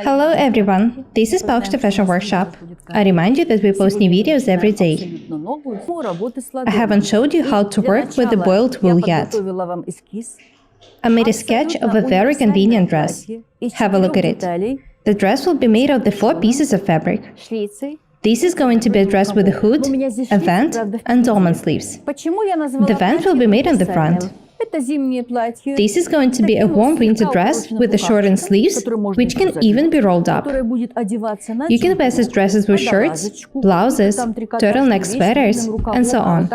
Hello everyone, this is Paukshte Fashion Workshop. I remind you that we post new videos every day. I haven't showed you how to work with the boiled wool yet. I made a sketch of a very convenient dress. Have a look at it. The dress will be made of the 4 pieces of fabric. This is going to be a dress with a hood, a vent, and dolman sleeves. The vent will be made on the front. This is going to be a warm winter dress with the shortened sleeves, which can even be rolled up. You can wear such dresses with shirts, blouses, turtleneck sweaters, and so on.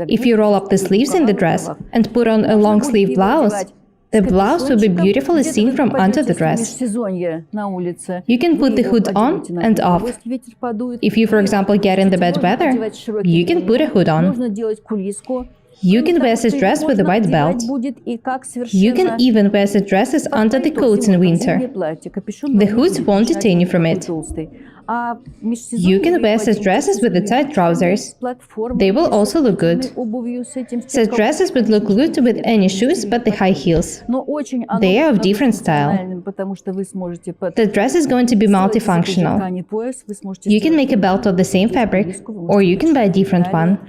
If you roll up the sleeves in the dress and put on a long sleeve blouse, the blouse will be beautifully seen from under the dress. You can put the hood on and off. If you, for example, get in the bad weather, you can put a hood on. You can wear this dress with a white belt. You can even wear the dresses under the coats in winter. The hoods won't detain you from it. You can wear such dresses with the tight trousers. They will also look good. Such dresses would look good with any shoes but the high heels. They are of different style. The dress is going to be multifunctional. You can make a belt of the same fabric, or you can buy a different one.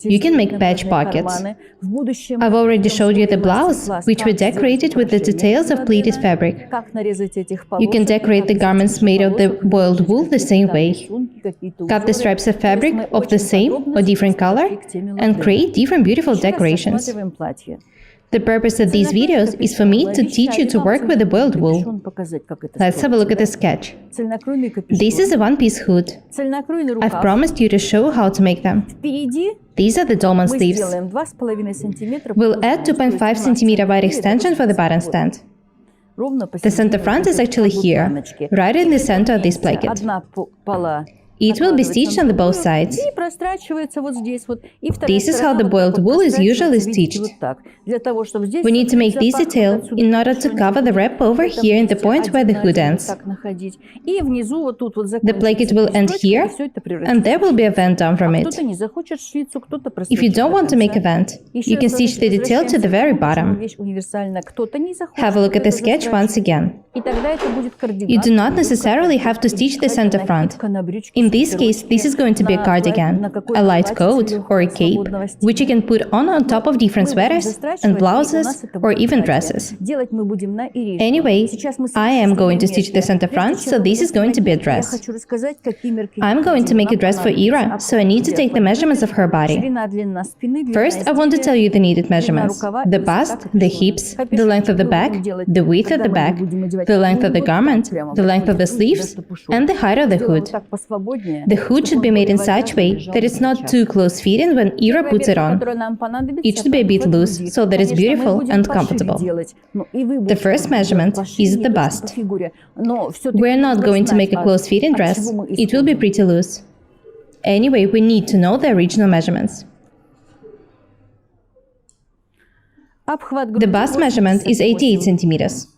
You can make patch pockets. I've already showed you the blouse, which we decorated with the details of pleated fabric. You can decorate the garments made of the boiled wool the same way. Cut the stripes of fabric of the same or different color and create different beautiful decorations. The purpose of these videos is for me to teach you to work with the boiled wool. Let's have a look at the sketch. This is a one-piece hood. I've promised you to show how to make them. These are the dolman sleeves. We'll add 2.5 cm wide extension for the button stand. The center front is actually here, right in the center of this placket. It will be stitched on both sides. This is how the boiled wool is usually stitched. We need to make this detail in order to cover the wrap over here in the point where the hood ends. The placket will end here, and there will be a vent down from it. If you don't want to make a vent, you can stitch the detail to the very bottom. Have a look at the sketch once again. You do not necessarily have to stitch the center front. In this case, this is going to be a cardigan, a light coat, or a cape, which you can put on top of different sweaters and blouses, or even dresses. Anyway, I am going to stitch the center front, so this is going to be a dress. I'm going to make a dress for Ira, so I need to take the measurements of her body. First, I want to tell you the needed measurements: the bust, the hips, the length of the back, the width of the back, the length of the garment, the length of the sleeves, and the height of the hood. The hood should be made in such a way that it's not too close-fitting when Ira puts it on. It should be a bit loose, so that it's beautiful and comfortable. The first measurement is the bust. We're not going to make a close-fitting dress. It will be pretty loose. Anyway, we need to know the original measurements. The bust measurement is 88 centimeters.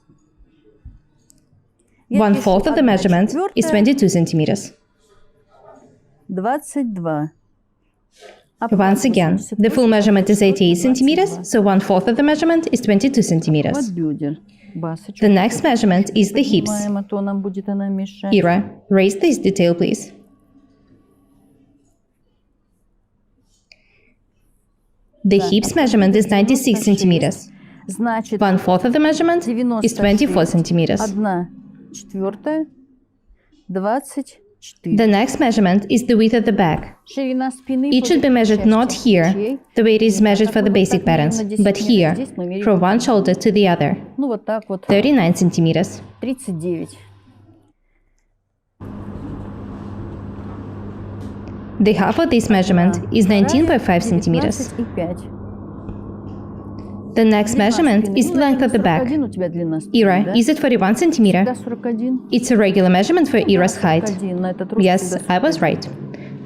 1/4 of the measurement is 22 centimeters. Once again, the full measurement is 88 centimeters, so 1/4 of the measurement is 22 centimeters. The next measurement is the hips. Ira, raise this detail, please. The hips measurement is 96 centimeters. 1/4 of the measurement is 24 centimeters. The next measurement is the width of the back. It should be measured not here, the way it is measured for the basic patterns, but here, from one shoulder to the other, 39 centimeters. The half of this measurement is 19.5 centimeters. The next measurement is the length of the back. Ira, is it 41 centimeter? It's a regular measurement for Ira's height. Yes, I was right.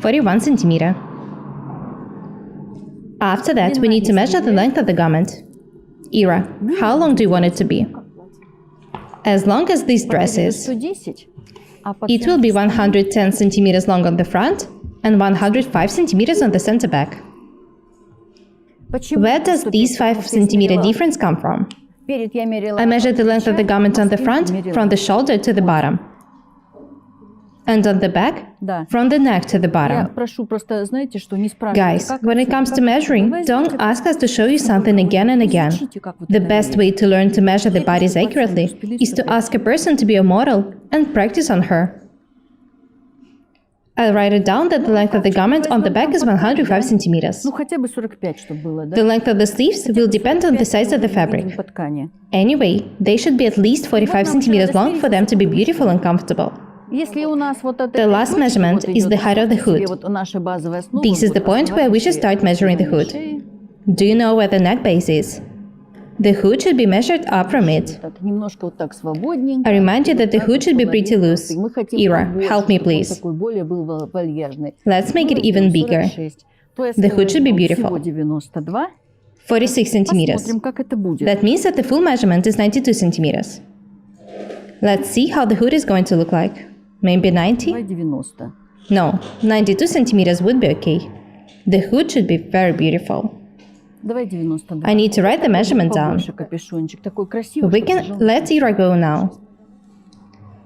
41 centimeter. After that, we need to measure the length of the garment. Ira, how long do you want it to be? As long as this dress is. It will be 110 centimeters long on the front and 105 centimeters on the center back. Where does this 5 centimeter difference come from? I measured the length of the garment on the front, from the shoulder to the bottom. And on the back, from the neck to the bottom. Guys, when it comes to measuring, don't ask us to show you something again and again. The best way to learn to measure the bodies accurately is to ask a person to be a model and practice on her. I'll write it down that the length of the garment on the back is 105 centimeters. The length of the sleeves will depend on the size of the fabric. Anyway, they should be at least 45 centimeters long for them to be beautiful and comfortable. The last measurement is the height of the hood. This is the point where we should start measuring the hood. Do you know where the neck base is? The hood should be measured up from it. I remind you that the hood should be pretty loose. Ira, help me please. Let's make it even bigger. The hood should be beautiful. 46 centimeters. That means that the full measurement is 92 centimeters. Let's see how the hood is going to look like. Maybe 90? No, 92 centimeters would be okay. The hood should be very beautiful. I need to write the measurement down. We can let Ira go now.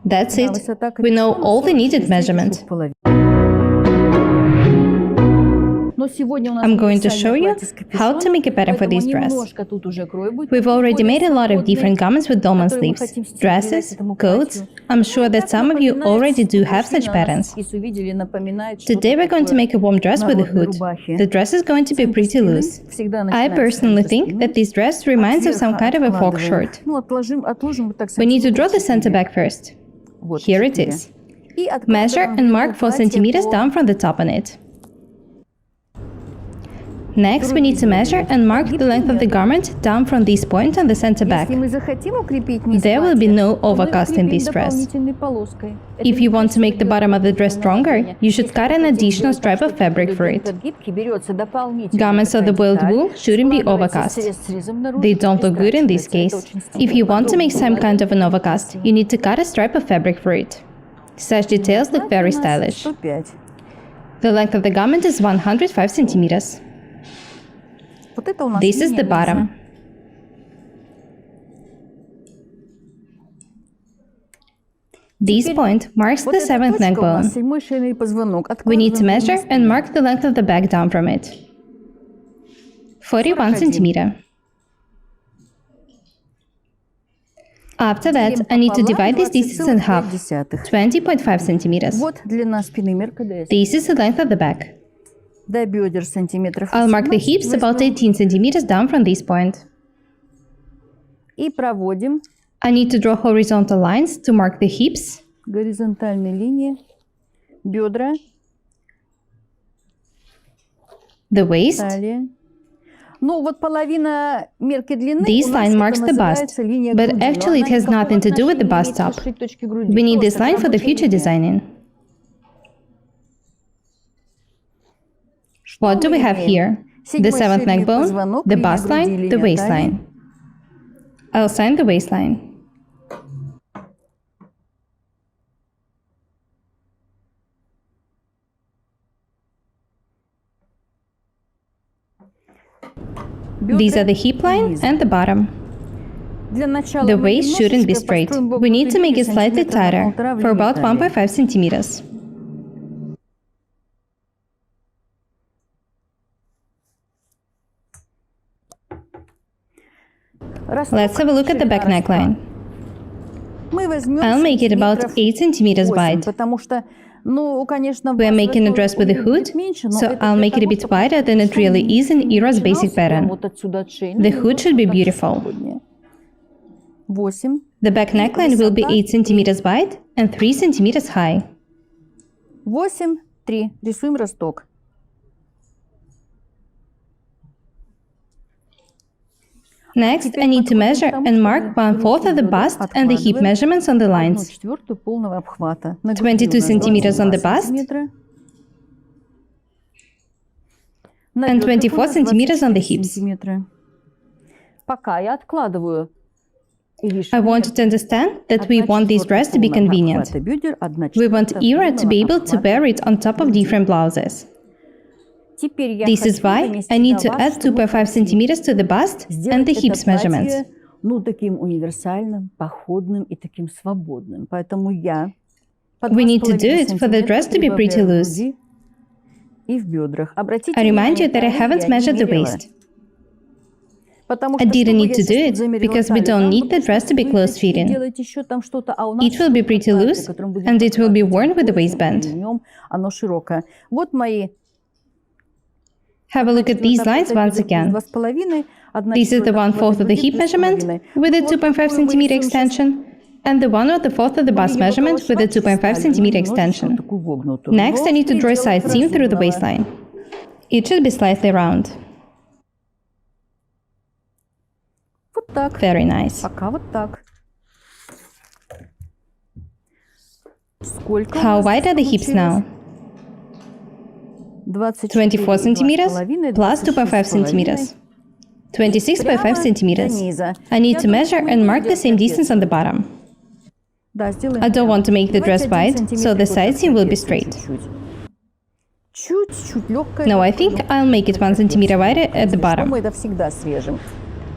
That's it. We know all the needed measurement. I'm going to show you how to make a pattern for this dress. We've already made a lot of different garments with dolman sleeves, dresses, coats. I'm sure that some of you already do have such patterns. Today we're going to make a warm dress with a hood. The dress is going to be pretty loose. I personally think that this dress reminds of some kind of a folk shirt. We need to draw the center back first. Here it is. Measure and mark 4 centimeters down from the top on it. Next, we need to measure and mark the length of the garment down from this point on the center back. There will be no overcast in this dress. If you want to make the bottom of the dress stronger, you should cut an additional stripe of fabric for it. Garments of the boiled wool shouldn't be overcast. They don't look good in this case. If you want to make some kind of an overcast, you need to cut a stripe of fabric for it. Such details look very stylish. The length of the garment is 105 centimeters. This is the bottom. This point marks the 7th neck bone. We need to measure and mark the length of the back down from it. 41 centimeters. After that, I need to divide this distance in half, 20.5 centimeters. This is the length of the back. I'll mark the hips about 18 centimeters down from this point. I need to draw horizontal lines to mark the hips, the waist. This line marks the bust, but actually it has nothing to do with the bust top. We need this line for the future designing. What do we have here? The 7th neck bone, the bust line, the waistline. I'll sign the waistline. These are the hip line and the bottom. The waist shouldn't be straight. We need to make it slightly tighter, for about 1.5 centimeters. Let's have a look at the back neckline. I'll make it about 8 centimeters wide. We are making a dress with a hood, so I'll make it a bit wider than it really is in Ira's basic pattern. The hood should be beautiful. The back neckline will be 8 centimeters wide and 3 centimeters high. Next, I need to measure and mark 1/4 of the bust and the hip measurements on the lines. 22 centimeters on the bust and 24 centimeters on the hips. I want you to understand that we want this dress to be convenient. We want Ira to be able to wear it on top of different blouses. This is why I need to add 2.5 centimeters to the bust and the hips measurements. ну, таким универсальным, походным и таким свободным. Поэтому я We need to do it for the dress to be pretty loose. И в бедрах. Обратите I remind внимание, you that I талию haven't я не measured the мерила. waist. Потому I что, didn't чтобы need я to do сейчас it тут замерила because we талию, don't там need буду the dress to be что-то выточки, close-fitting. делать еще там что-то, а у нас It will be pretty платье, loose, которым будет and it will be покрывать worn with the поясом, waistband. ремнем, оно широкое. Вот мои. Have a look at these lines once again. This is the 1/4 of the hip measurement with a 2.5 cm extension, and the 1/4 of the bust measurement with a 2.5 cm extension. Next, I need to draw a side seam through the waistline. It should be slightly round. Вот так. Very nice. Пока вот так. Сколько How wide are the hips now? 24 centimeters plus 2.5 centimeters. 26.5 centimeters. I need to measure and mark the same distance on the bottom. I don't want to make the dress wide, so the side seam will be straight. No, I think I'll make it 1 centimeter wider at the bottom.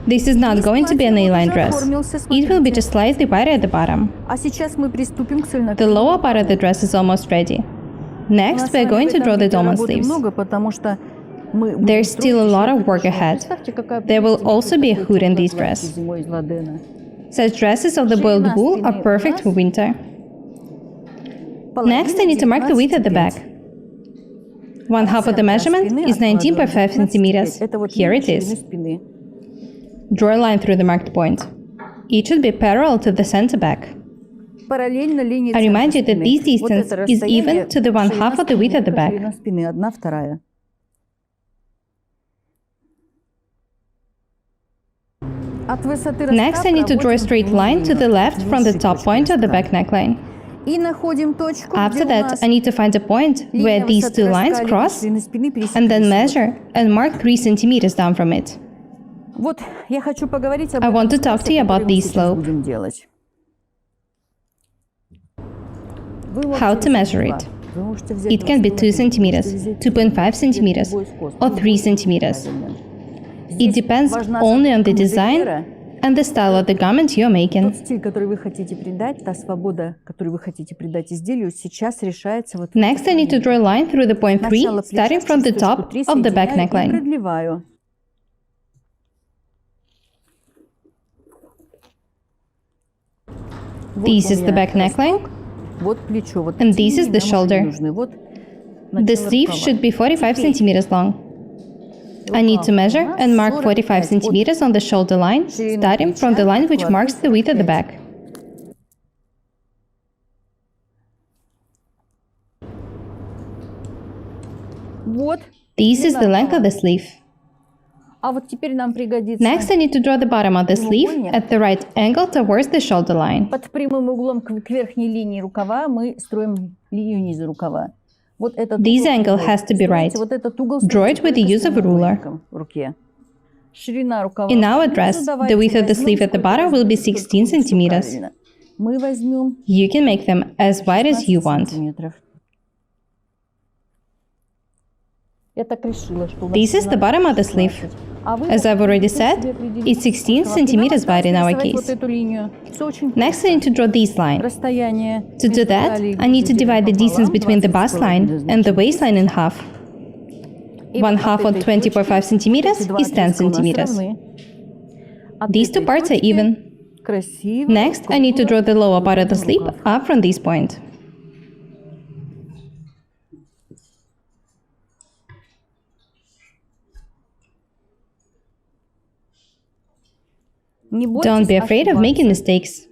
This is not going to be an A-line dress. It will be just slightly wider at the bottom. The lower part of the dress is almost ready. Next, we're going to draw the Dolman sleeves. There's still a lot of work ahead. There will also be a hood in this dress. Such dresses of the boiled wool are perfect for winter. Next, I need to mark the width at the back. 1/2 of the measurement is 19.5 centimeters. Here it is. Draw a line through the marked point. It should be parallel to the center back. I remind you that this distance is even to the 1/2 of the width at the back. Next, I need to draw a straight line to the left from the top point of the back neckline. After that, I need to find a point where these two lines cross and then measure and mark 3 centimeters down from it. I want to talk to you about this slope. How to measure it? It can be 2 centimeters, 2.5 centimeters, or 3 centimeters. It depends only on the design and the style of the garment you're making. Next, I need to draw a line through the point 3, starting from the top of the back neckline. This is the back neckline, and this is the shoulder. The sleeve should be 45 centimeters long. I need to measure and mark 45 centimeters on the shoulder line, starting from the line which marks the width at the back. This is the length of the sleeve. Next, I need to draw the bottom of the sleeve at the right angle towards the shoulder line. This angle has to be right. Draw it with the use of a ruler. In our dress, the width of the sleeve at the bottom will be 16 centimeters. You can make them as wide as you want. This is the bottom of the sleeve. As I've already said, it's 16 centimeters wide in our case. Next, I need to draw this line. To do that, I need to divide the distance between the bust line and the waistline in half. 1/2 of 20.5 centimeters is 10 centimeters. These two parts are even. Next, I need to draw the lower part of the sleeve up from this point. Don't be afraid of making mistakes.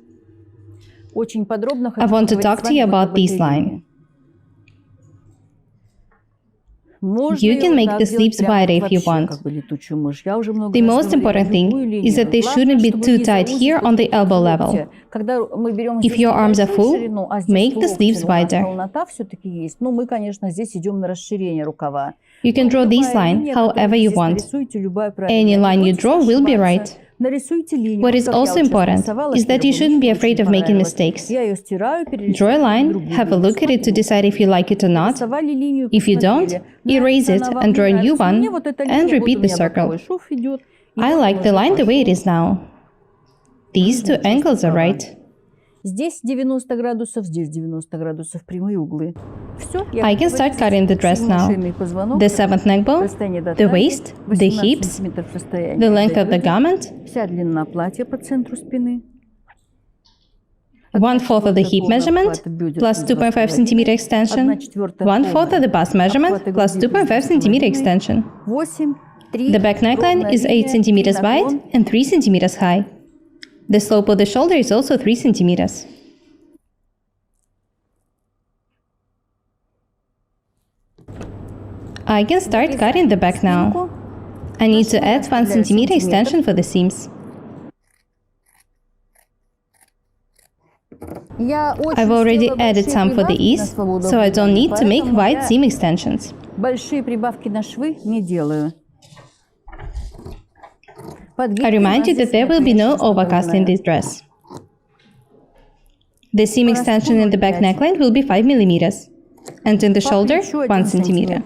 I want to talk to you about this line. You can make the sleeves wider if you want. The most important thing is that they shouldn't be too tight here on the elbow level. If your arms are full, make the sleeves wider. You can draw this line however you want. Any line you draw will be right. What is also important is that you shouldn't be afraid of making mistakes. Draw a line, have a look at it to decide if you like it or not. If you don't, erase it and draw a new one and repeat the circle. I like the line the way it is now. These two angles are right. Здесь 90 градусов, здесь 90 градусов, прямые углы. Все, I can start cutting the dress now. The seventh neck bone, the waist, the hips, the length of the garment, вся длина платья по центру спины. 1/4 of the hip measurement plus 2.5 centimeter extension, 1/4 of the bust measurement plus 2.5 centimeter extension. 8, 3, The back neckline is 8 centimeters wide and 3 centimeters high. The slope of the shoulder is also 3 centimeters. I can start cutting the back now. I need to add 1 centimeter extension for the seams. I've already added some for the ease, so I don't need to make wide seam extensions. Большие прибавки на швы не делаю. I remind you that there will be no overcast in this dress. The seam extension in the back neckline will be 5 millimeters, and in the shoulder, 1 centimeter.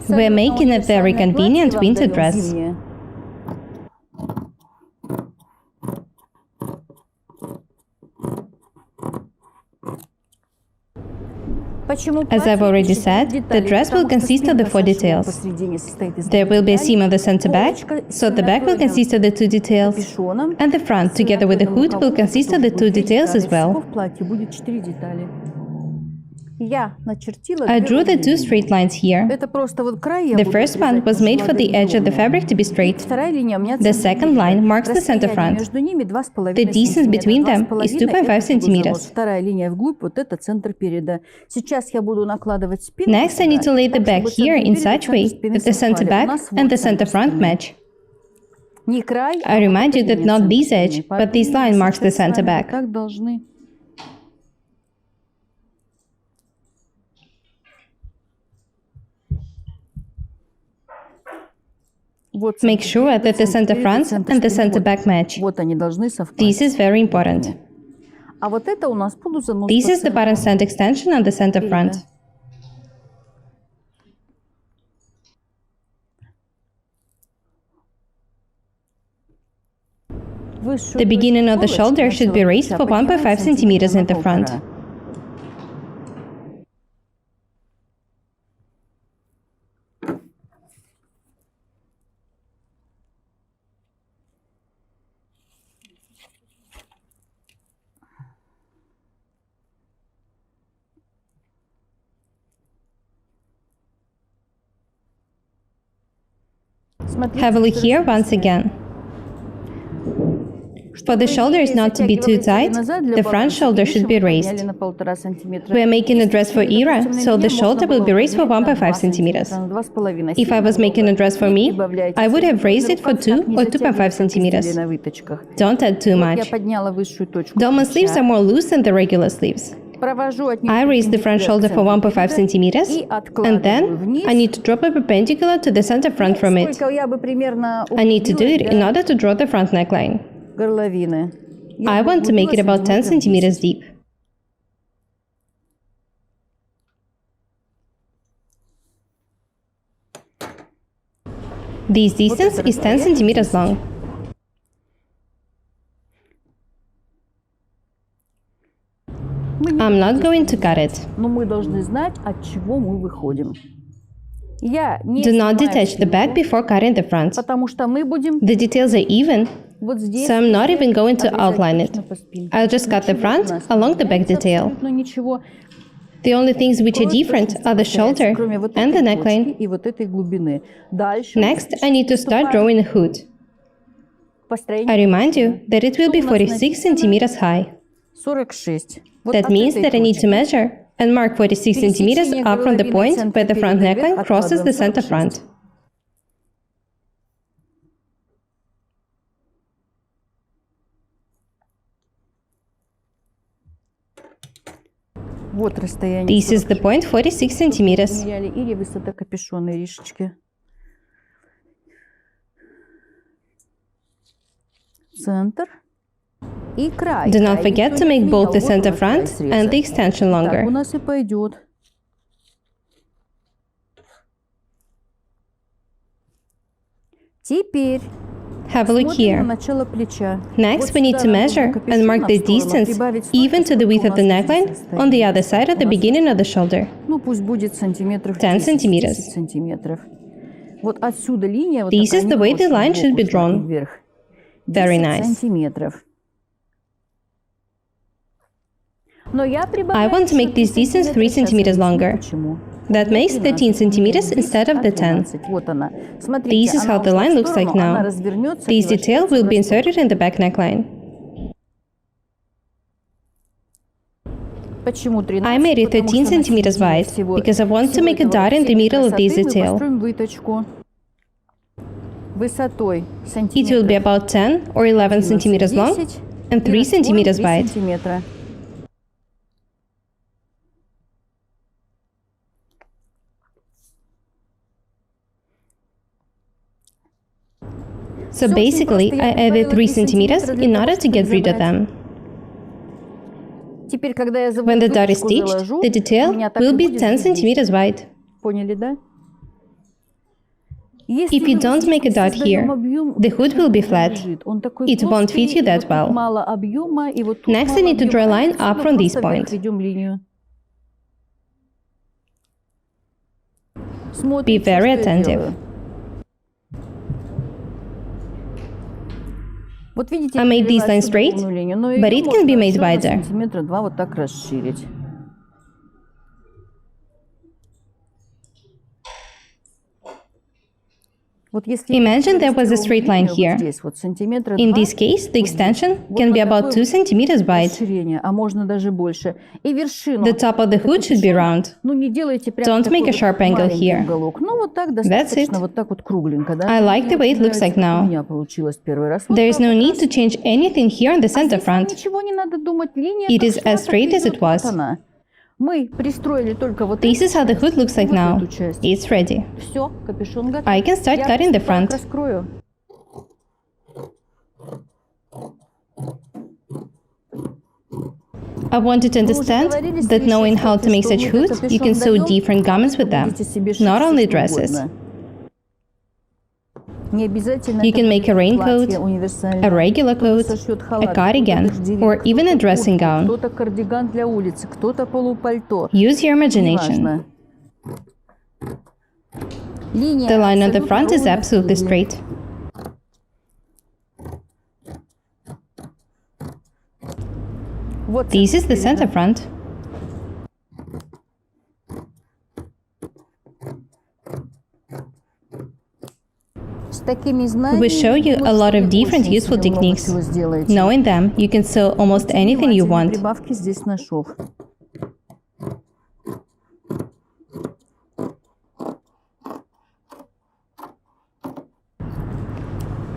We're making a very convenient winter dress. As I've already said, the dress will consist of the 4 details. There will be a seam on the center back, so the back will consist of the 2 details, and the front, together with the hood, will consist of the 2 details as well. I drew the 2 straight lines here. The first one was made for the edge of the fabric to be straight. The second line marks the center front. The distance between them is 2.5 centimeters. Next, I need to lay the back here in such way that the center back and the center front match. I remind you that not this edge, but this line marks the center back. Make sure that the center front and the center back match. This is very important. This is the button stand extension on the center front. The beginning of the shoulder should be raised for 1.5 centimeters in the front. Have a look here once again. For the shoulders not to be too tight, the front shoulder should be raised. We are making a dress for Ira, so the shoulder will be raised for 1.5 centimeters. If I was making a dress for me, I would have raised it for 2 or 2.5 centimeters. Don't add too much. Dolman sleeves are more loose than the regular sleeves. I raise the front shoulder for 1.5 centimeters, and then I need to drop it perpendicular to the center front from it. I need to do it in order to draw the front neckline. I want to make it about 10 centimeters deep. This distance is 10 centimeters long. I'm not going to cut it. Do not detach the back before cutting the front. The details are even, so I'm not even going to outline it. I'll just cut the front along the back detail. The only things which are different are the shoulder and the neckline. Next, I need to start drawing a hood. I remind you that it will be 46 centimeters high. That means that I need to measure and mark 46 centimeters up from the point where the front neckline crosses the center front. Вот расстояние. This is the point, 46 centimeters. Измеряли Ире высота капюшона Иришечки. Центр. И край. Do not forget to make both the center front and the extension Так у longer. нас и пойдет. Теперь Have a look смотрим на here. начало плеча. Next, Вот we need сюда to нам measure нужно and mark капюшона the в сторону distance прибавить столько, even to the width сколько of the у нас neckline здесь on the other состоит. side at the У нас beginning of the shoulder. Ну, пусть будет сантиметров 10 10 centimeters. сантиметров. Вот отсюда линия вот This такая is the way the немножко line should be сбоку шла и drawn. вверх. Very 10 nice. сантиметров. Но я I прибавляю want to make еще 3 this distance 3 сантиметра. Сейчас centimeters объясню, longer. почему. That makes 13 centimeters instead of the 10. Вот она. Смотрите, This is она how the ушла line в looks like сторону, она now. развернется This и detail вошьется will в be росток. inserted in the back neckline. Почему 13? I made it Потому 13 что на centimeters середине wide всего- because I want to всего make a этого dot in the всей middle of this красоты мы detail. построим выточку высотой It will be сантиметров about 10 or 11 centimeters long 10 and 3 centimeters 3 wide. сантиметра. So basically, I added 3 centimeters in order to get rid of them. Теперь, когда я When the dot is выточку stitched, заложу, the у detail меня так и will be будет 10 здесь. centimeters wide. Поняли, да? If you don't make a dot here, the hood will be flat. It won't fit you that well. Next, I need to draw a line up from this point. Be very attentive. I made this line straight, but it can be made wider. Сантиметра два вот так расширить. Вот если Imagine there was a straight line вот here. здесь вот сантиметра In два this case, the extension вот can на be about такое 2 centimeters wide. расширение, а можно даже больше. И вершину. The top of the hood should be round. Ну не делайте прям Don't такой make a вот sharp angle маленький here. уголок. Ну вот так it. достаточно, вот так вот кругленько, да? I like the way it Мне looks like нравится, как now. у меня получилось первый раз. Вот There is так no вот need раз. to change anything here on the А center здесь вам front. ничего не надо думать. Линия It как is шла, as так straight и as it идет. Вот was. она. Мы пристроили только вот This is how the hood looks like вот now. эту часть. It's ready. Все, капюшон готов. I can start Я cutting the приступаю к front. раскрою. I want you to understand that knowing how to make such hoods, you can sew different garments with them, not only dresses. Не обязательно You это can make a будет raincoat, платье универсальное. a regular Кто-то coat, сошьет a халат, cardigan, кто-то дождевик, or even a кто-то dressing куртку, gown. кто-то кардиган для улицы, кто-то полупальто. Use your imagination. Неважно. Линия The line on the абсолютно front is ровно absolutely сидит. straight. Вот This is the центр center front. С такими знаниями We show you a lot of different очень useful себе много techniques. всего сделаете. Knowing them, you can sew almost anything you Внимательно want. прибавки здесь на шов.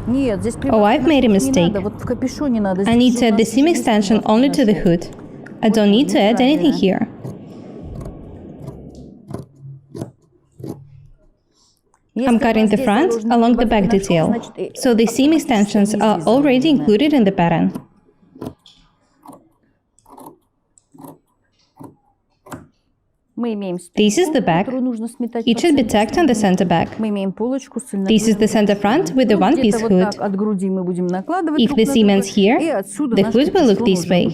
Нет, здесь Oh, I've made a не mistake. надо, вот в капюшоне надо. I need to add the seam extension only to the hood. I don't need to add anything here. I'm cutting the front along the back detail, so the seam extensions are already included in the pattern. This is the back. It should be tacked on the center back. This is the center front with the one-piece hood. If the seam ends here, the hood will look this way.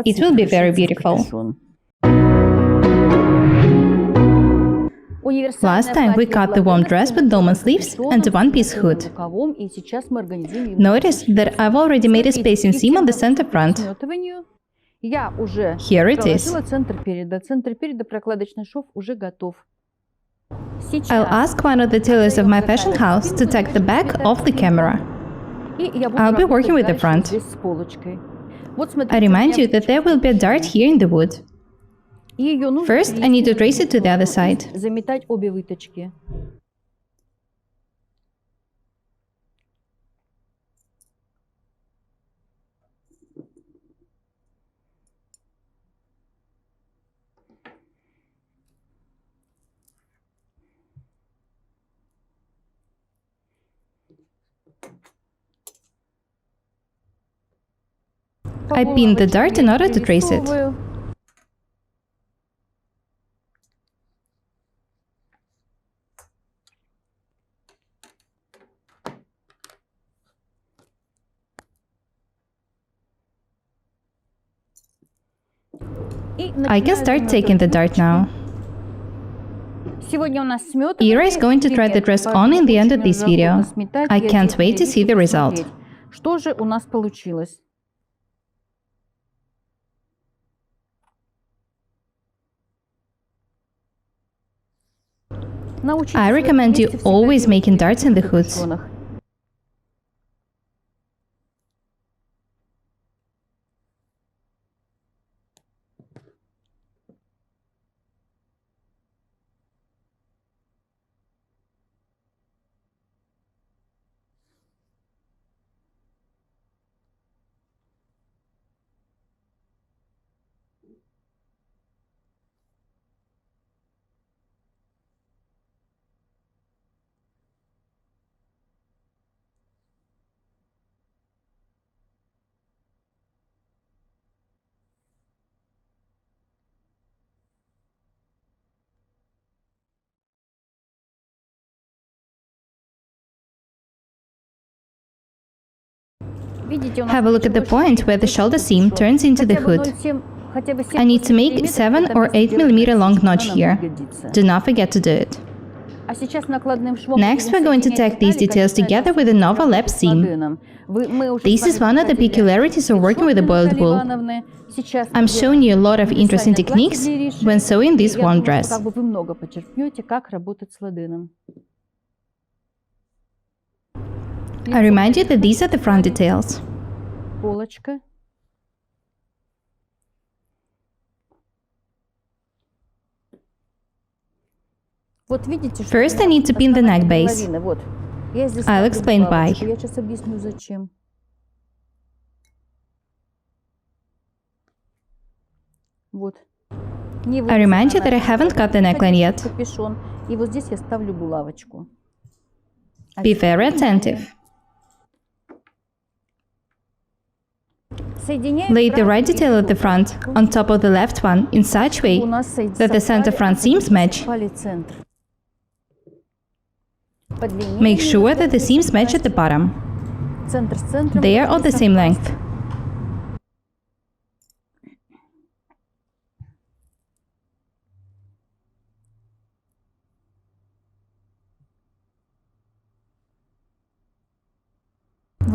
It will be very beautiful. Last time we cut the warm dress with Dolman sleeves and a one-piece hood. Notice that I've already made a spacing seam on the center front. Here it is. Центр переда. Центр переда прокладочный шов уже готов. I'll ask one of the tailors of my fashion house to tack the back off the camera. I'll be working with the front. I remind you that there will be a dart here in the wood. First, I need to trace it to the other side. Заметать обе выточки. I pinned the dart in order to trace it. I can start taking the dart now. Ira is going to try the dress on in the end of this video. I can't wait to see the result. Что же у нас получилось? I recommend you always making darts in the hoods. Have a look at the point where the shoulder seam turns into the hood. I need to make 7 or 8 mm long notch here. Do not forget to do it. Next, we're going to tack these details together with an overlap seam. This is one of the peculiarities of working with a boiled wool. I'm showing you a lot of interesting techniques when sewing this warm dress. I remind you that these are the front details. First, I need to pin the neck base. I'll explain why. I remind you that I haven't cut the neckline yet. Be very attentive. Lay the right detail at the front, on top of the left one, in such way that the center front seams match. Make sure that the seams match at the bottom. They are all the same length.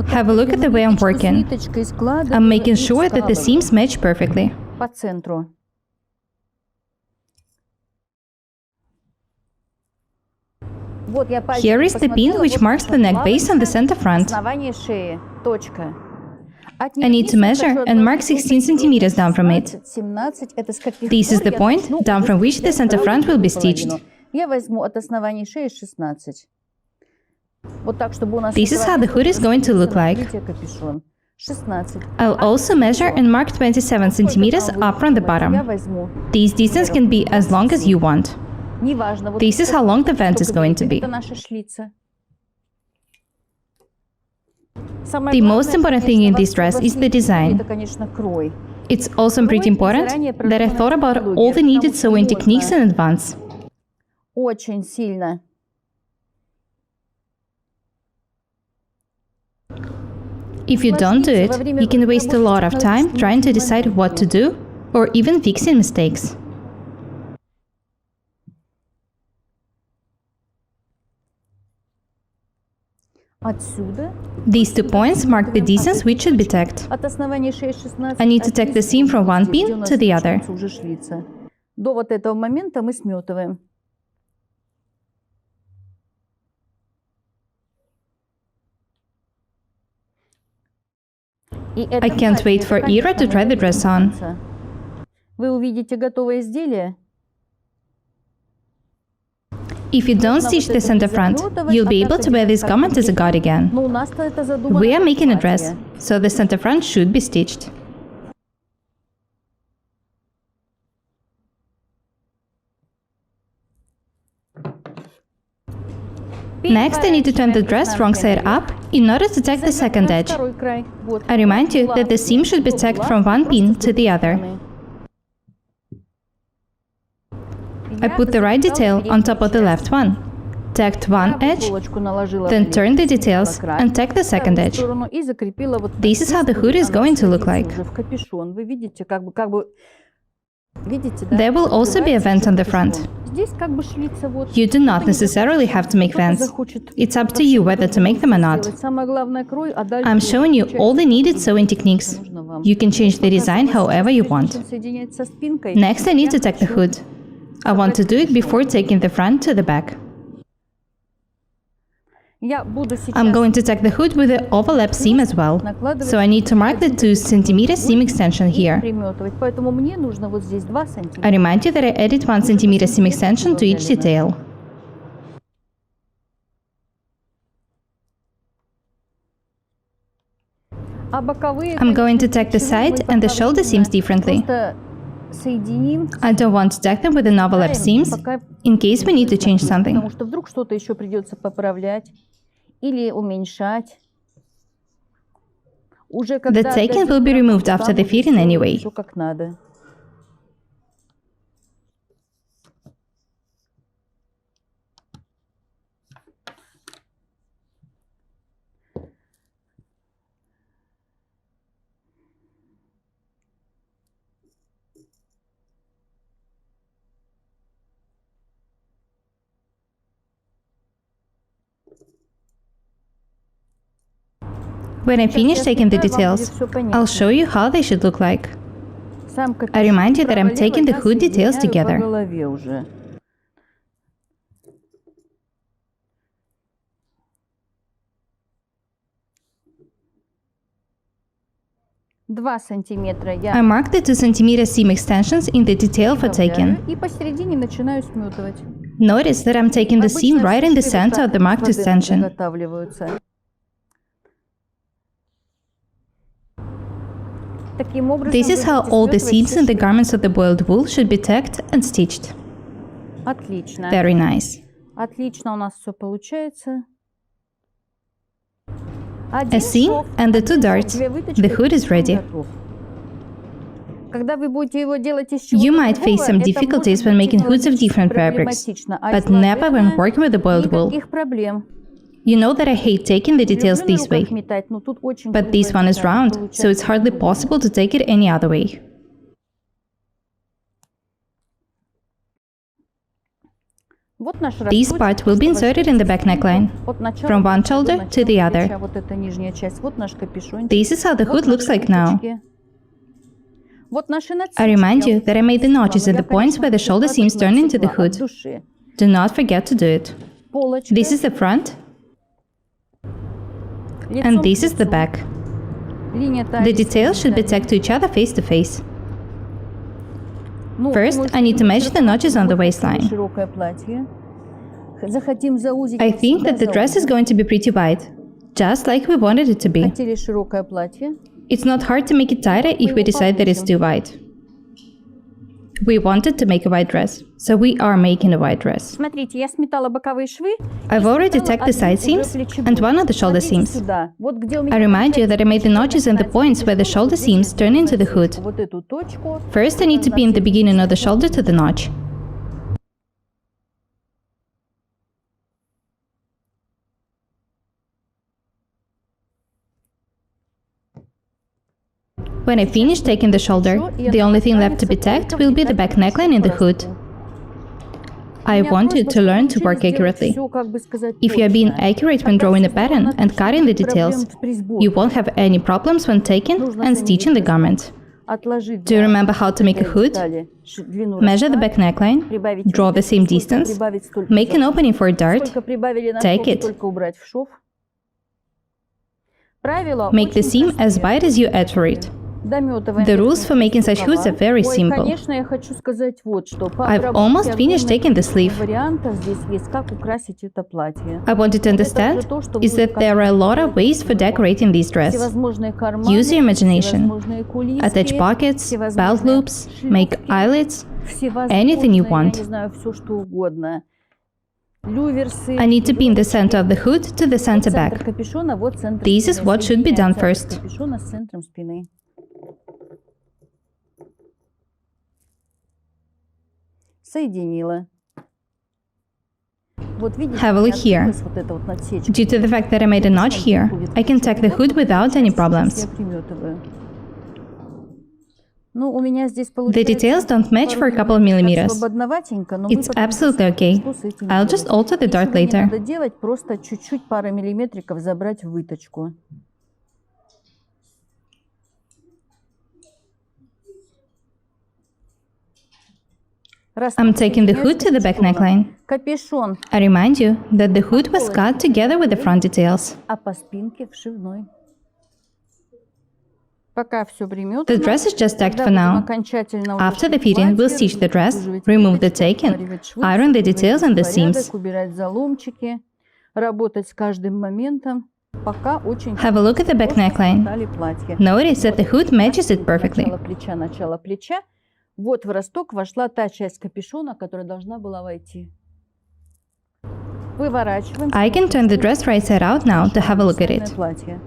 Have a look at the way I'm working. I'm making sure that the seams match perfectly. Here is the pin which marks the neck base on the center front. I need to measure and mark 16 centimeters down from it. This is the point down from which the center front will be stitched. This is how the hood is going to look like. I'll also measure and mark 27 centimeters up from the bottom. This distance can be as long as you want. This is how long the vent is going to be. The most important thing in this dress is the design. It's also pretty important that I thought about all the needed sewing techniques in advance. If you don't do it, you can waste a lot of time trying to decide what to do or even fixing mistakes. These 2 points mark the distance which should be tacked. I need to tack the seam from one pin to the other. I can't wait for Ira to try the dress on. If you don't stitch the center front, you'll be able to wear this garment as a god again. We are making a dress, so the center front should be stitched. Next, I need to turn the dress wrong side up In order to tack the second edge, Второй край. Вот. I remind you that the seam should be tacked from one pin to the other. I put the right detail on top of the left one, tacked one edge, then turned the details and tacked the second edge. This is how the hood is going to look like. There will also be a vent on the front. You do not necessarily have to make vents. It's up to you whether to make them or not. I'm showing you all the needed sewing techniques. You can change the design however you want. Next, I need to tack the hood. I want to do it before taking the front to the back. I'm going to tack the hood with the overlap seam as well, so I need to mark the 2 cm seam extension here. I remind you that I added 1 cm seam extension to each detail. I'm going to tack the side and the shoulder seams differently. I don't want to tack them with an overlap seams in case we need to change something. The tacking will be removed after the fitting anyway. When I finish taking the details, I'll show you how they should look like. I remind you that I'm taking the hood details together. I mark the 2 cm seam extensions in the detail for taking. Notice that I'm taking the seam right in the center of the marked extension. This is how all the seams in the garments of the boiled wool should be tacked and stitched. Very nice. A seam and the 2 darts. The hood is ready. You might face some difficulties when making hoods of different fabrics, but never when working with the boiled wool. You know that I hate taking the details this way, but this one is round, so it's hardly possible to take it any other way. This part will be inserted in the back neckline, from one shoulder to the other. This is how the hood looks like now. I remind you that I made the notches at the points where the shoulder seams turn into the hood. Do not forget to do it. This is the front, and this is the back. The details should be tacked to each other face to face. First, I need to measure the notches on the waistline. I think that the dress is going to be pretty wide, just like we wanted it to be. It's not hard to make it tighter if we decide that it's too wide. We wanted to make a wide dress, so we are making a wide dress. I've already tacked the side seams and one of the shoulder seams. I remind you that I made the notches and the points where the shoulder seams turn into the hood. First, I need to pin the beginning of the shoulder to the notch. When I finish taking the shoulder, the only thing left to be tacked will be the back neckline and the hood. I want you to learn to work accurately. If you are being accurate when drawing a pattern and cutting the details, you won't have any problems when taking and stitching the garment. Do you remember how to make a hood? Measure the back neckline, draw the same distance, make an opening for a dart, tack it. Make the seam as wide as you add for it. The rules for making such hoods are very simple. I've almost finished taking the sleeve. I want you to understand is that there are a lot of ways for decorating this dress. Use your imagination. Attach pockets, belt loops, make eyelets, anything you want. люверсы. I need to pin the center of the hood to the center Центр back. капюшона, вот центр This is спины. what should be done Соединяем first. центр капюшона с центром спины. Соединила. Вот видите, Have a look here. вот эта вот насечка. Due to the fact that I made a notch here, I can tack the hood without any Сейчас problems. я приметываю. Ну, у меня здесь The получается details don't match for a couple of так millimeters. свободноватенько, но мы It's потом absolutely okay. что с этим I'll делать? just alter the dart Ничего не later. надо делать, просто чуть-чуть, пара миллиметриков забрать в выточку. I'm taking the hood to the back neckline. Капюшон, I remind you that the hood was cut together with the front details. а по спинке вшивной. Пока все приметано. The dress is just tacked for Когда будем now. окончательно уже After the шить fitting, we'll платье, stitch the dress, выуживать remove the ниточку, taking, сваривать швы, iron the приводить details and the в порядок, seams. убирать заломчики, работать с каждым моментом, пока очень Have a look at the back neckline. детали платья. Notice that the hood matches it perfectly. Начало плеча. Вот в росток вошла та часть капюшона, которая должна была войти. Выворачиваем. I can turn the dress right side out now to have a look at it. Платье.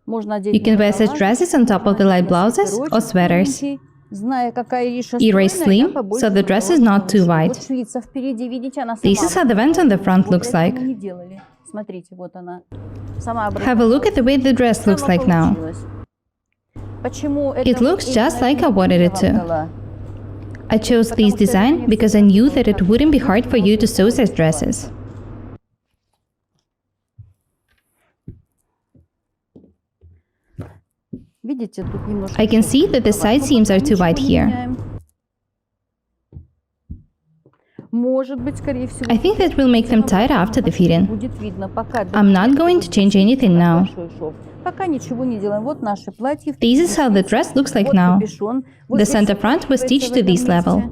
Можно одеть You can wear such на dresses on top of the light blouses or sweaters. Зная, какая Ириша Ira is стройная, slim, я побольше so the dress is взяла not too лучше. wide. Вот швейца впереди, видите, она This сама is how the vent on the front Вот looks этого like. мы не делали. Смотрите, вот она. Сама Have a look at the way the dress looks like now. Почему It looks just like I wanted it to. I chose this design because I knew that it wouldn't be hard for you to sew such dresses. Видите, тут немножко I can see that the side seams are too wide here. Может быть, скорее всего, I think that will make them tighter after the fitting. будет видно. Пока I'm not going to change anything now. большой шов. Пока ничего не делаем. Вот наше платье. This is how the dress looks like Вот now. капюшон. Вот The здесь center front was stitched to this level.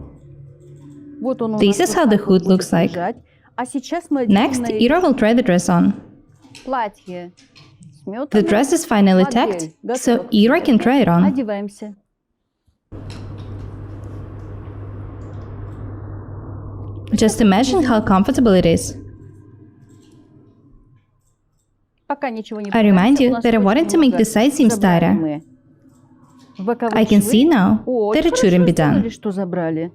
Вот он у This нас is вот how the так вот hood looks будет like. лежать. А сейчас мы оденем Next, на Ira will try the dress on. платье. Сметано. The dress is finally tacked, so Ira can try it on. Одеваемся. Just imagine how comfortable it is. Пока ничего не I remind you у нас that I очень wanted to make много the side seams забрали tighter. мы. Боковые I can швы. see now О, that it очень shouldn't be хорошо done. сделали, что забрали.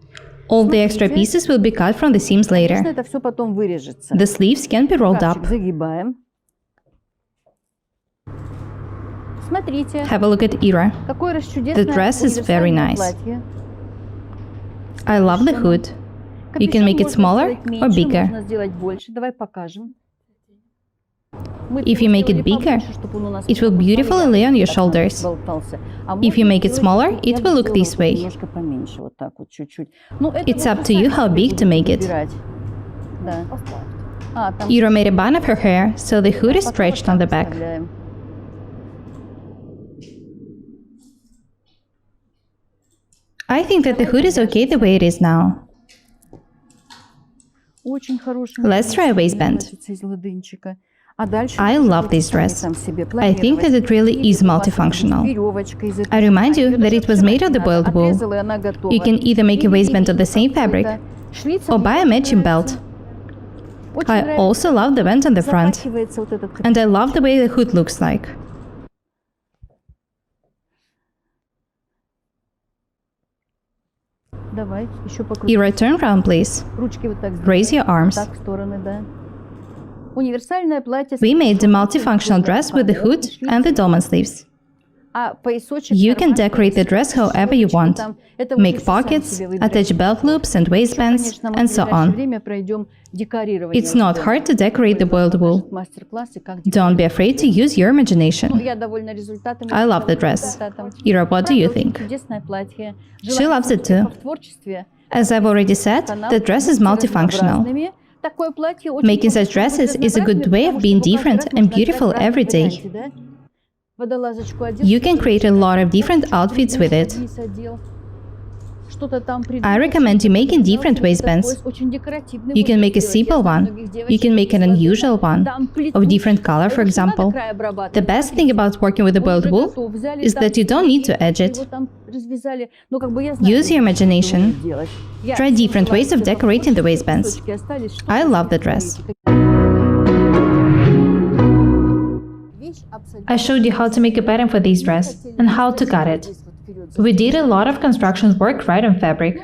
All the extra pieces will be cut from the seams Конечно, later. это все потом вырежется. The sleeves can be rolled Рукавчик up. загибаем. Смотрите, Have a look at Ira. какое расчудесное The dress is very универсальное nice. платье. I love the hood. You can Капюшон make it можно smaller сделать or меньше, bigger. можно сделать больше. Давай покажем. Мы If you make it сделали bigger, побольше, чтобы он у нас it will beautifully lay on your shoulders. болтался. А If you можно make it сделать, smaller, я it бы will look сделала this way. Немножко поменьше, вот так вот, чуть-чуть. Ну, это It's можно up to you сами how себе big to make it. выбирать. Да. А, там Ira made a bun of her hair, so the hood is пока stretched вот on the так back. вставляем. I think that the hood is okay the way it is now. Очень хороший. Let's try a waistband. Платьице из ладынчика. А дальше I вы love можете this сами dress. там себе I think that it really is multifunctional. веревочка из этой I remind you ткани. that it was made of the Надо. boiled wool. Отрезала, и она готова. You can either make a waistband of the same fabric Шлица or мне buy a очень matching нравится. belt. Очень I нравится. also love the vent on the front, Запахивается вот этот and I love the way the hood looks like. Давай, еще покрути. Ira, turn round, please. Ручки вот так Raise your arms. Так, в стороны, да. Универсальное платье. с We made the капюшоном, multifunctional dress with the hood and the dolman sleeves. А поясочек You can нормальный, decorate the dress however you want. там, это вы Make уже сами pockets, себе выбираете. attach belt loops and waistbands, Конечно, мы and в so ближайшее on. время пройдем декорирование. It's not hard to decorate the boiled wool. Мастер-классы, как Don't be afraid to use your Ну, imagination. я довольна результатами. I love the dress. Результатом. Ira, what do you Правда, очень think? Чудесное платье. She Желаю loves it успехов too. в творчестве. As I've already said, Канал the dress is «Будьте multifunctional. разнообразными». Такое платье очень Making such удобно, dresses быть is a good разнообразными, way of потому being что каждый different раз and можно beautiful одевать в every разном day. варианте, да? Водолазочку одел, You can create a lot of different outfits with it. вниз одел. I recommend you making different waistbands. You can make a simple one, you can make an unusual one, of different color, for example. The best thing about working with the boiled wool is that you don't need to edge it. Use your imagination. Try different ways of decorating the waistbands. I love the dress. I showed you how to make a pattern for this dress and how to cut it. We did a lot of construction work right on fabric.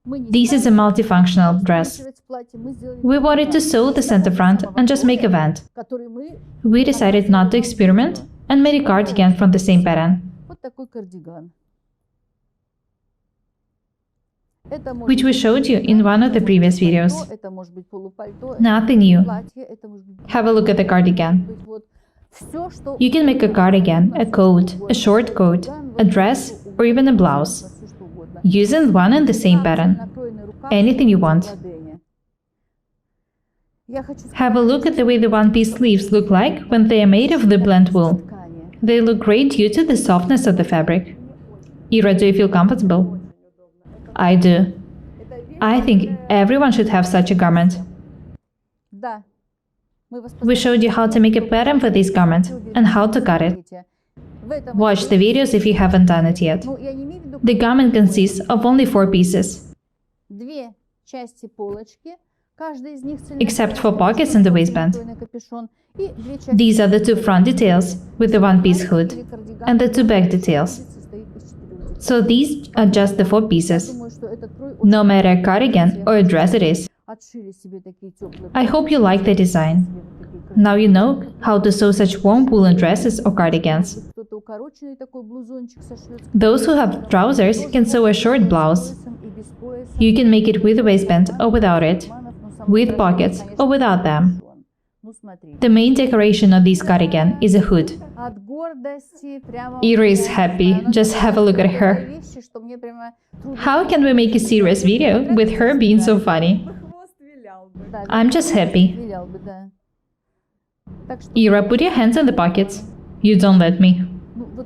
This is a multifunctional dress. We wanted to sew the center front and just make a vent. We decided not to experiment and made a cardigan from the same pattern, which we showed you in one of the previous videos. Nothing new. Have a look at the cardigan. You can make a cardigan, a coat, a short coat, a dress, or even a blouse, using one and the same pattern. Anything you want. Have a look at the way the one-piece sleeves look like when they are made of the blend wool. They look great due to the softness of the fabric. Ira, do you feel comfortable? I do. I think everyone should have such a garment. We showed you how to make a pattern for this garment and how to cut it. Watch the videos if you haven't done it yet. The garment consists of only 4 pieces, except for pockets and the waistband. These are the 2 front details with the one-piece hood and the 2 back details. So these are just the 4 pieces, no matter a cardigan or a dress it is. I hope you like the design. Now you know how to sew such warm woolen dresses or cardigans. Those who have trousers can sew a short blouse. You can make it with a waistband or without it, with pockets or without them. The main decoration of this cardigan is a hood. Ira is happy, just have a look at her. How can we make a serious video with her being so funny? I'm just happy. Ira, put your hands in the pockets. You don't let me.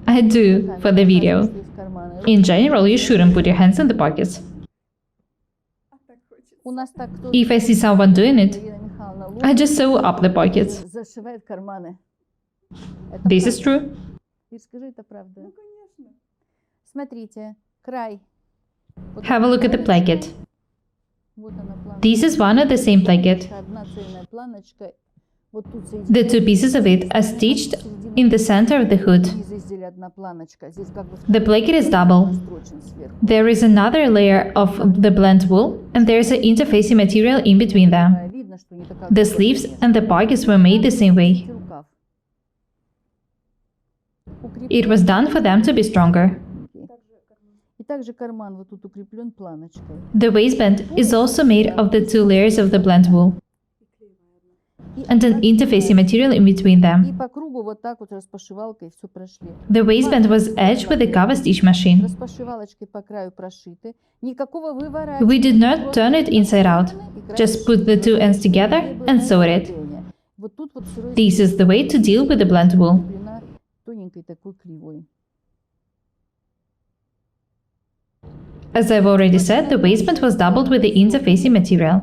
I do, for the video. In general, you shouldn't put your hands in the pockets. If I see someone doing it, I just sew up the pockets. This is true. Have a look at the placket. This is one of the same placket. The 2 pieces of it are stitched in the center of the hood. The placket is double. There is another layer of the blend wool and there is an interfacing material in between them. The sleeves and the pockets were made the same way. It was done for them to be stronger. The waistband is also made of the 2 layers of the blend wool and an interfacing material in between them. The waistband was edged with a cover stitch machine. We did not turn it inside out, just put the 2 ends together and sewed it. This is the way to deal with the blend wool. As I've already said, the waistband was doubled with the interfacing material.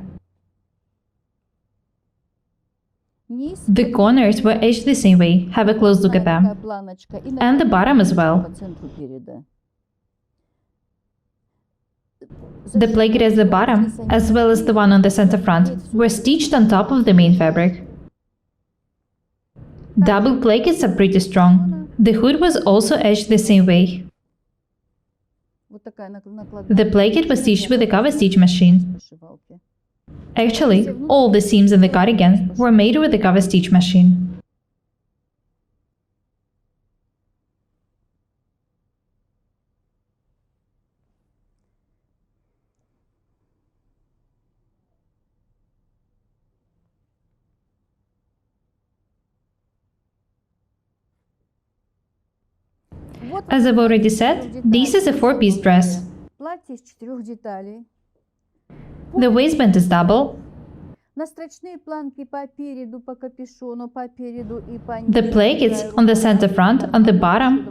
The corners were edged the same way, have a close look at them, and the bottom as well. The placket at the bottom, as well as the one on the center front, were stitched on top of the main fabric. Double plackets are pretty strong. The hood was also edged the same way. The placket was stitched with a cover stitch machine. Actually, all the seams in the cardigan were made with the cover stitch machine. As I've already said, this is a 4-piece dress. The waistband is double. The plackets on the center front, on the bottom,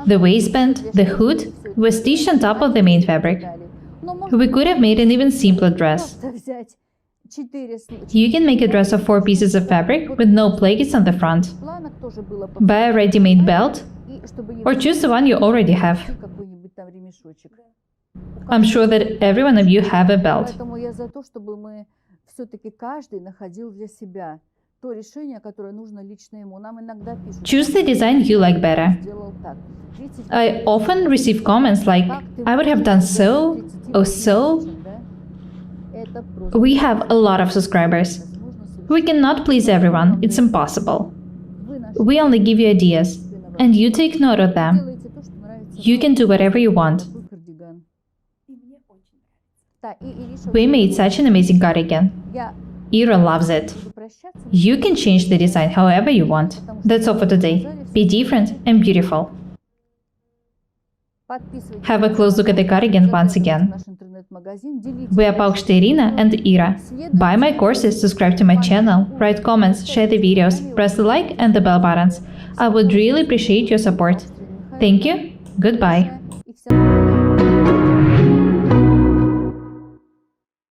the waistband, the hood were stitched on top of the main fabric. We could have made an even simpler dress. You can make a dress of 4 pieces of fabric with no plaits on the front. Buy a ready-made belt or choose the one you already have. I'm sure that every one of you have a belt. Поэтому я за то, чтобы мы все-таки каждый находил для себя то решение, которое нужно лично ему. Нам иногда пишут, Choose the design you like better. сделал так. I often receive comments like, I would have done so, or so. Это просто We have a lot of subscribers. We cannot please everyone, it's impossible. вы наш We only give you ideas, and you take note of them. делаете то, что нравится. You can do whatever you want. Такой кардиган. Да, и Ириша, We made such an amazing cardigan. я Ira loves it. буду прощаться. You can change the design however you want. That's all for today. Be different and beautiful. Подписывайтесь Have a на close look at the cardigan once again. наш интернет-магазин, делитесь. We are Paukshte Irina and Ira. Buy my courses, subscribe to my channel, write comments, share the videos, press the like and the bell buttons. I would really appreciate your support. Thank you. Goodbye.